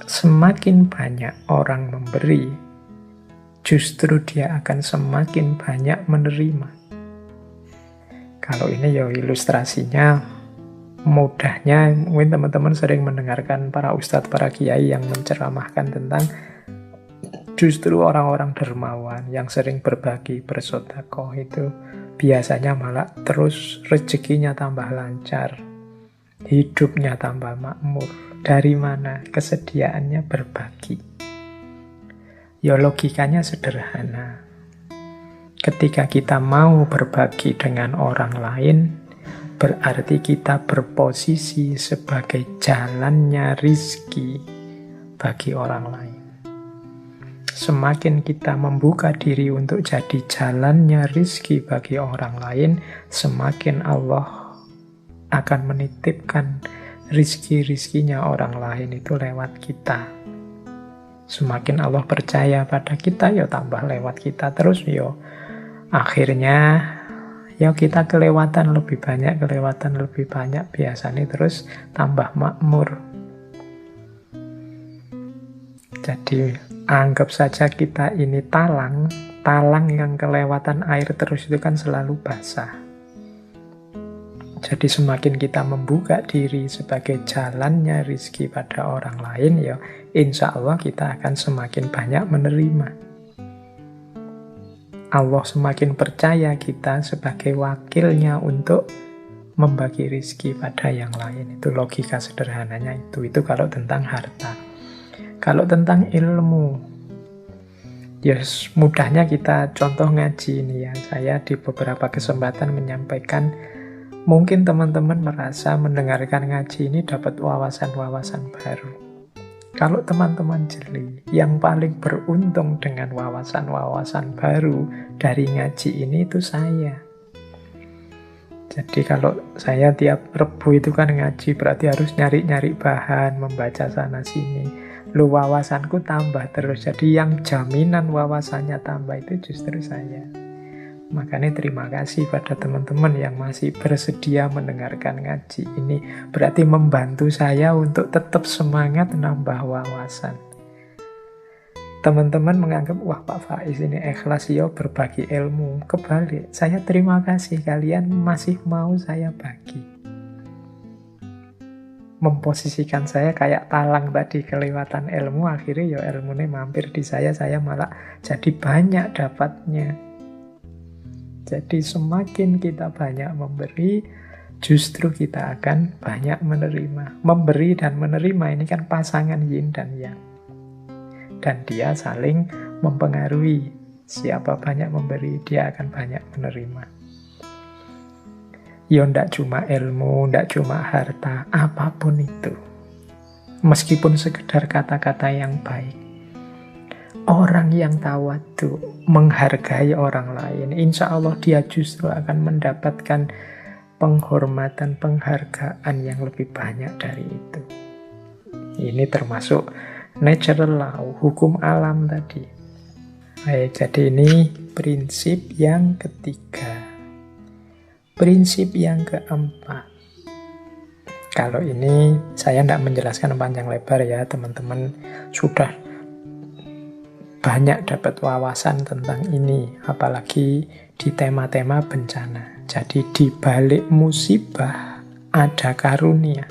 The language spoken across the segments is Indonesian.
Semakin banyak orang memberi, justru dia akan semakin banyak menerima. Kalau ini ya ilustrasinya, mudahnya mungkin teman-teman sering mendengarkan para ustadz, para kiai yang menceramahkan tentang justru orang-orang dermawan yang sering berbagi, bersedekah itu biasanya malah terus rezekinya tambah lancar, hidupnya tambah makmur. Dari mana? Kesediaannya berbagi. Ya logikanya sederhana. Ketika kita mau berbagi dengan orang lain, berarti kita berposisi sebagai jalannya rizki bagi orang lain. Semakin kita membuka diri untuk jadi jalannya rizki bagi orang lain, semakin Allah akan menitipkan rizki-rizkinya orang lain itu lewat kita. Semakin Allah percaya pada kita, ya tambah lewat kita terus, ya akhirnya ya kita kelewatan lebih banyak, biasanya terus tambah makmur. Jadi anggap saja kita ini talang yang kelewatan air terus itu kan selalu basah. Jadi semakin kita membuka diri sebagai jalannya rizki pada orang lain, ya insya Allah kita akan semakin banyak menerima. Allah semakin percaya kita sebagai wakilnya untuk membagi rizki pada yang lain. Itu logika sederhananya itu. Itu kalau tentang harta. Kalau tentang ilmu, ya mudahnya kita contoh ngaji ini ya. Saya di beberapa kesempatan menyampaikan, mungkin teman-teman merasa mendengarkan ngaji ini dapat wawasan-wawasan baru. Kalau teman-teman jeli, yang paling beruntung dengan wawasan-wawasan baru dari ngaji ini itu saya. Jadi kalau saya tiap Rebu itu kan ngaji, berarti harus nyari-nyari bahan, membaca sana-sini. Wawasanku tambah terus. Jadi yang jaminan wawasannya tambah itu justru saya. Makanya terima kasih pada teman-teman yang masih bersedia mendengarkan ngaji ini. Berarti membantu saya untuk tetap semangat nambah wawasan. Teman-teman menganggap, wah Pak Faiz ini ikhlas ya berbagi ilmu. Kebalik, saya terima kasih kalian masih mau saya bagi. Memposisikan saya kayak talang tadi, kelewatan ilmu, akhirnya ya ilmunya mampir di saya malah jadi banyak dapatnya. Jadi semakin kita banyak memberi, justru kita akan banyak menerima. Memberi dan menerima ini kan pasangan yin dan yang. Dan dia saling mempengaruhi. Siapa banyak memberi, dia akan banyak menerima. Ya ndak cuma ilmu, ndak cuma harta, apapun itu. Meskipun sekedar kata-kata yang baik. Orang yang tawadhu, menghargai orang lain, insya Allah dia justru akan mendapatkan penghormatan, penghargaan yang lebih banyak dari itu. Ini termasuk natural law, hukum alam tadi. Baik, jadi ini prinsip yang ketiga. Prinsip yang keempat. Kalau ini saya tidak menjelaskan panjang lebar ya, teman-teman sudah banyak dapat wawasan tentang ini, apalagi di tema-tema bencana. Jadi di balik musibah ada karunia.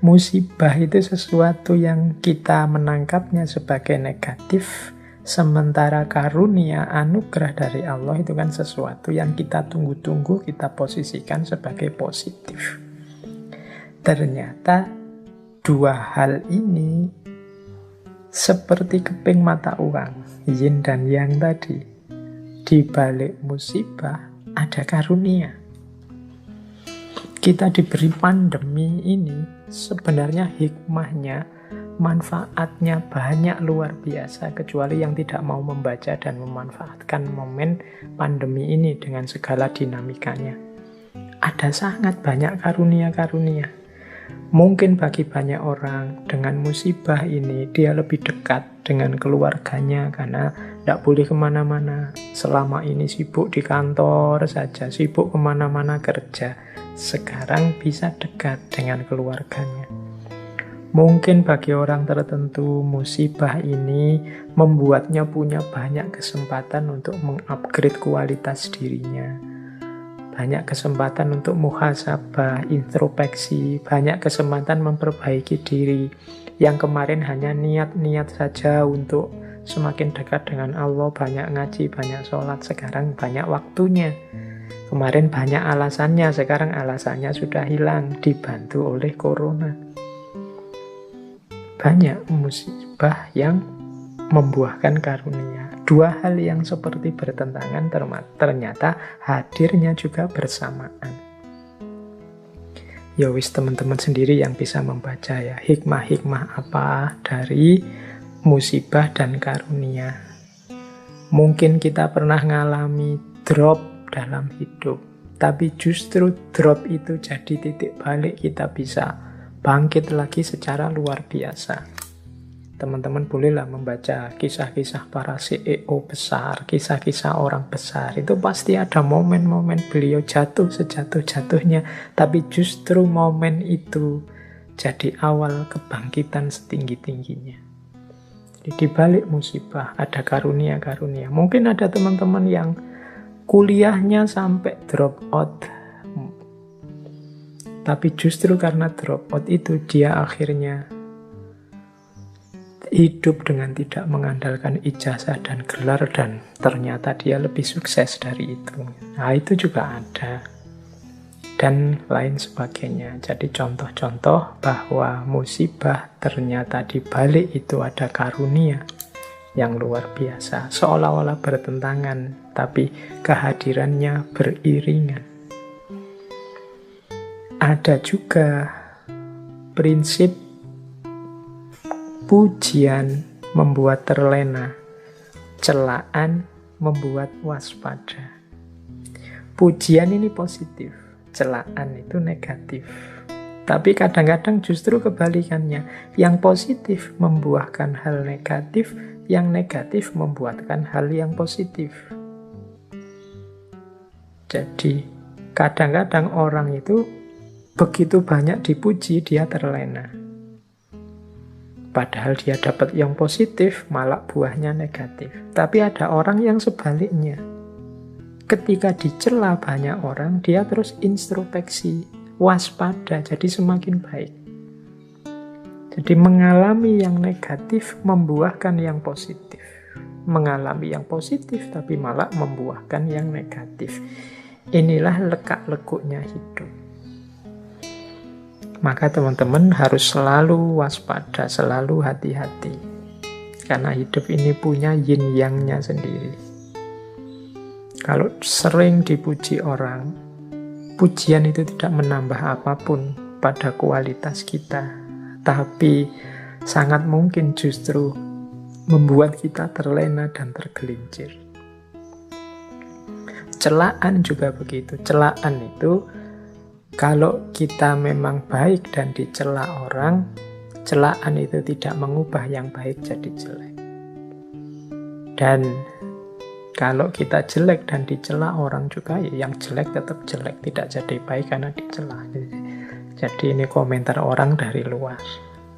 Musibah itu sesuatu yang kita menangkapnya sebagai negatif, sementara karunia, anugerah dari Allah itu kan sesuatu yang kita tunggu-tunggu, kita posisikan sebagai positif. Ternyata dua hal ini seperti keping mata uang, yin dan yang tadi. Di balik musibah ada karunia. Kita diberi pandemi ini, sebenarnya hikmahnya, manfaatnya banyak luar biasa, kecuali yang tidak mau membaca dan memanfaatkan momen pandemi ini dengan segala dinamikanya. Ada sangat banyak karunia-karunia. Mungkin bagi banyak orang dengan musibah ini dia lebih dekat dengan keluarganya karena tidak boleh kemana-mana. Selama ini sibuk di kantor saja, sibuk kemana-mana kerja. Sekarang bisa dekat dengan keluarganya. Mungkin bagi orang tertentu musibah ini membuatnya punya banyak kesempatan untuk mengupgrade kualitas dirinya. Banyak kesempatan untuk muhasabah, introspeksi, banyak kesempatan memperbaiki diri. Yang kemarin hanya niat-niat saja untuk semakin dekat dengan Allah, banyak ngaji, banyak sholat, sekarang banyak waktunya. Kemarin banyak alasannya, sekarang alasannya sudah hilang, dibantu oleh corona. Banyak musibah yang membuahkan karunia. Dua hal yang seperti bertentangan ternyata hadirnya juga bersamaan. Ya wis, teman-teman sendiri yang bisa membaca ya, hikmah-hikmah apa dari musibah dan karunia. Mungkin kita pernah ngalami drop dalam hidup, tapi justru drop itu jadi titik balik kita bisa bangkit lagi secara luar biasa. Teman-teman bolehlah membaca kisah-kisah para CEO besar, kisah-kisah orang besar. Itu pasti ada momen-momen beliau jatuh sejatuh-jatuhnya, tapi justru momen itu jadi awal kebangkitan setinggi-tingginya. Jadi di balik musibah ada karunia-karunia. Mungkin ada teman-teman yang kuliahnya sampai drop out, tapi justru karena drop out itu dia akhirnya hidup dengan tidak mengandalkan ijazah dan gelar, dan ternyata dia lebih sukses dari itu. Nah, itu juga ada. Dan lain sebagainya. Jadi contoh-contoh bahwa musibah ternyata di balik itu ada karunia yang luar biasa. Seolah-olah bertentangan, tapi kehadirannya beriringan. Ada juga prinsip pujian membuat terlena, celaan membuat waspada. Pujian ini positif, celaan itu negatif. Tapi kadang-kadang justru kebalikannya. Yang positif membuahkan hal negatif, yang negatif membuahkan hal yang positif. Jadi kadang-kadang orang itu begitu banyak dipuji, dia terlena. Padahal dia dapat yang positif, malah buahnya negatif. Tapi ada orang yang sebaliknya. Ketika dicela banyak orang, dia terus introspeksi, waspada, jadi semakin baik. Jadi mengalami yang negatif membuahkan yang positif. Mengalami yang positif tapi malah membuahkan yang negatif. Inilah lekak-lekuknya hidup. Maka teman-teman harus selalu waspada, selalu hati-hati. Karena hidup ini punya yin yang-nya sendiri. Kalau sering dipuji orang, pujian itu tidak menambah apapun pada kualitas kita. Tapi sangat mungkin justru membuat kita terlena dan tergelincir. Celaan juga begitu. Celaan itu kalau kita memang baik dan dicela orang, celaan itu tidak mengubah yang baik jadi jelek. Dan kalau kita jelek dan dicela orang juga, ya yang jelek tetap jelek, tidak jadi baik karena dicela. Jadi ini komentar orang dari luar.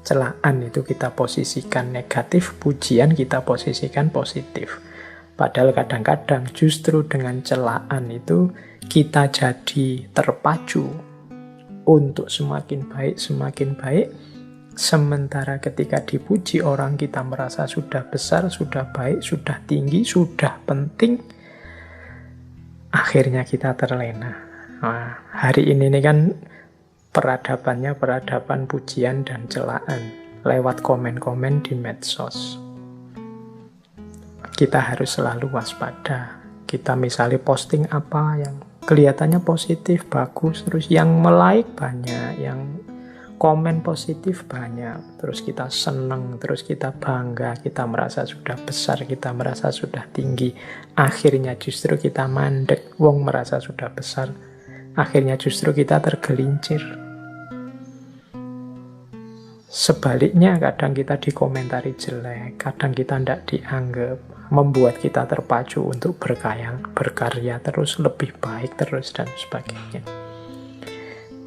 Celaan itu kita posisikan negatif, pujian kita posisikan positif. Padahal kadang-kadang justru dengan celaan itu kita jadi terpacu untuk semakin baik. Sementara ketika dipuji orang kita merasa sudah besar, sudah baik, sudah tinggi, sudah penting. Akhirnya kita terlena. Nah, hari ini kan peradabannya peradaban pujian dan celaan lewat komen-komen di medsos. Kita harus selalu waspada. Kita misalnya posting apa yang kelihatannya positif, bagus, terus yang like banyak, yang komen positif banyak, terus kita seneng, terus kita bangga, kita merasa sudah besar, kita merasa sudah tinggi. Akhirnya justru kita mandek, wong merasa sudah besar. Akhirnya justru kita tergelincir. Sebaliknya kadang kita dikomentari jelek, kadang kita tidak dianggap, membuat kita terpacu untuk berkarya terus, lebih baik terus, dan sebagainya.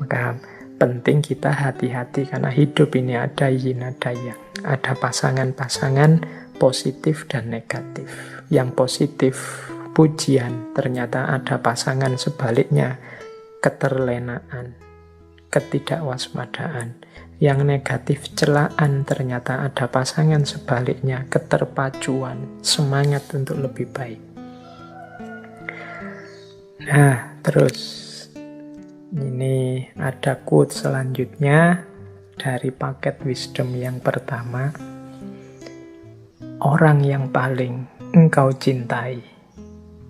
Maka penting kita hati-hati karena hidup ini ada yin, ada yang. Ada pasangan-pasangan positif dan negatif. Yang positif pujian, ternyata ada pasangan sebaliknya, keterlenaan, ketidakwaspadaan. Yang negatif celaan, ternyata ada pasangan sebaliknya, keterpacuan, semangat untuk lebih baik. Nah, terus ini ada quote selanjutnya dari paket wisdom yang pertama. Orang yang paling engkau cintai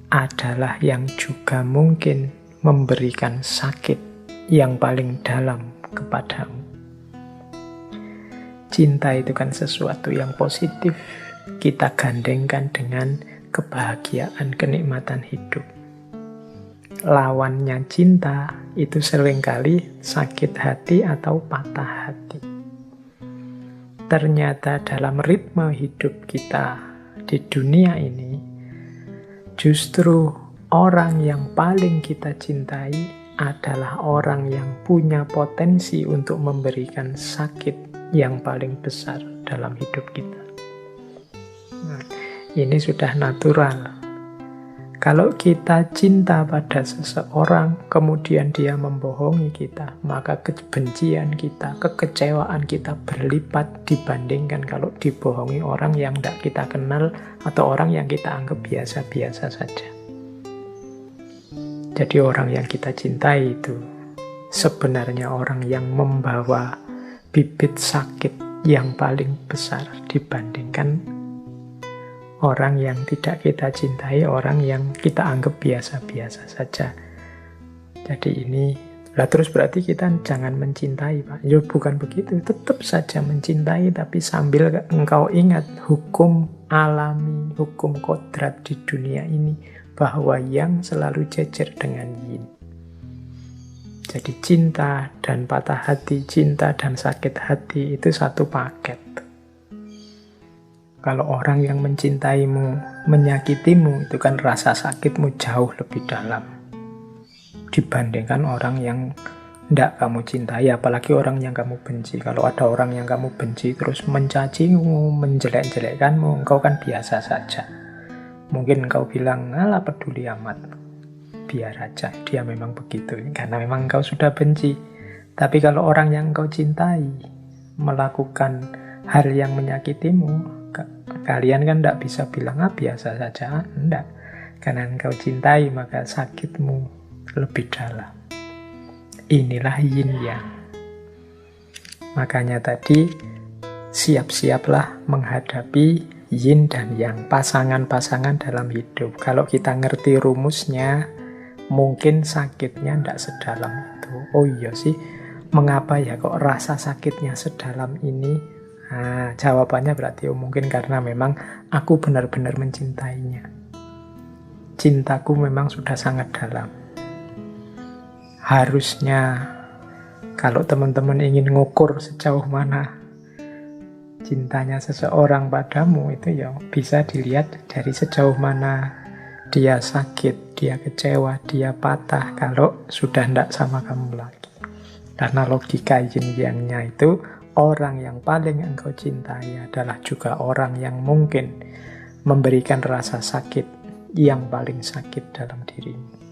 adalah yang juga mungkin memberikan sakit yang paling dalam kepadamu. Cinta itu kan sesuatu yang positif. Kita gandengkan dengan kebahagiaan, kenikmatan hidup. Lawannya cinta itu seringkali sakit hati atau patah hati. Ternyata dalam ritme hidup kita di dunia ini, justru orang yang paling kita cintai adalah orang yang punya potensi untuk memberikan sakit yang paling besar dalam hidup kita. Nah, ini sudah natural. Kalau kita cinta pada seseorang, kemudian dia membohongi kita, maka kebencian kita, kekecewaan kita berlipat dibandingkan kalau dibohongi orang yang tidak kita kenal atau orang yang kita anggap biasa-biasa saja. Jadi orang yang kita cintai itu sebenarnya orang yang membawa bibit sakit yang paling besar dibandingkan orang yang tidak kita cintai, orang yang kita anggap biasa-biasa saja. Jadi ini, terus berarti kita jangan mencintai, Pak. Ya bukan begitu, tetap saja mencintai, tapi sambil engkau ingat hukum alami, hukum kodrat di dunia ini, bahwa yang selalu jejer dengan yin. Jadi cinta dan patah hati, cinta dan sakit hati itu satu paket. Kalau orang yang mencintaimu, menyakitimu, itu kan rasa sakitmu jauh lebih dalam dibandingkan orang yang tidak kamu cintai, apalagi orang yang kamu benci. Kalau ada orang yang kamu benci terus mencacimu, menjelek-jelekkanmu, engkau kan biasa saja. Mungkin engkau bilang, alah peduli amat, biar aja, dia memang begitu, karena memang engkau sudah benci. Tapi kalau orang yang engkau cintai melakukan hal yang menyakitimu, kalian kan tidak bisa bilang, biasa saja. Tidak. Karena engkau cintai, maka sakitmu lebih dalam. Inilah yin yang. Makanya tadi, siap-siaplah menghadapi yin dan yang, pasangan-pasangan dalam hidup. Kalau kita ngerti rumusnya, mungkin sakitnya tidak sedalam itu. Oh iya sih, mengapa ya kok rasa sakitnya sedalam ini? Nah, jawabannya berarti mungkin karena memang aku benar-benar mencintainya. Cintaku memang sudah sangat dalam. Harusnya kalau teman-teman ingin ngukur sejauh mana cintanya seseorang padamu, itu ya bisa dilihat dari sejauh mana dia sakit, dia kecewa, dia patah kalau sudah tidak sama kamu lagi. Karena logika yin-yang-nya itu, orang yang paling engkau cintai adalah juga orang yang mungkin memberikan rasa sakit yang paling sakit dalam dirimu.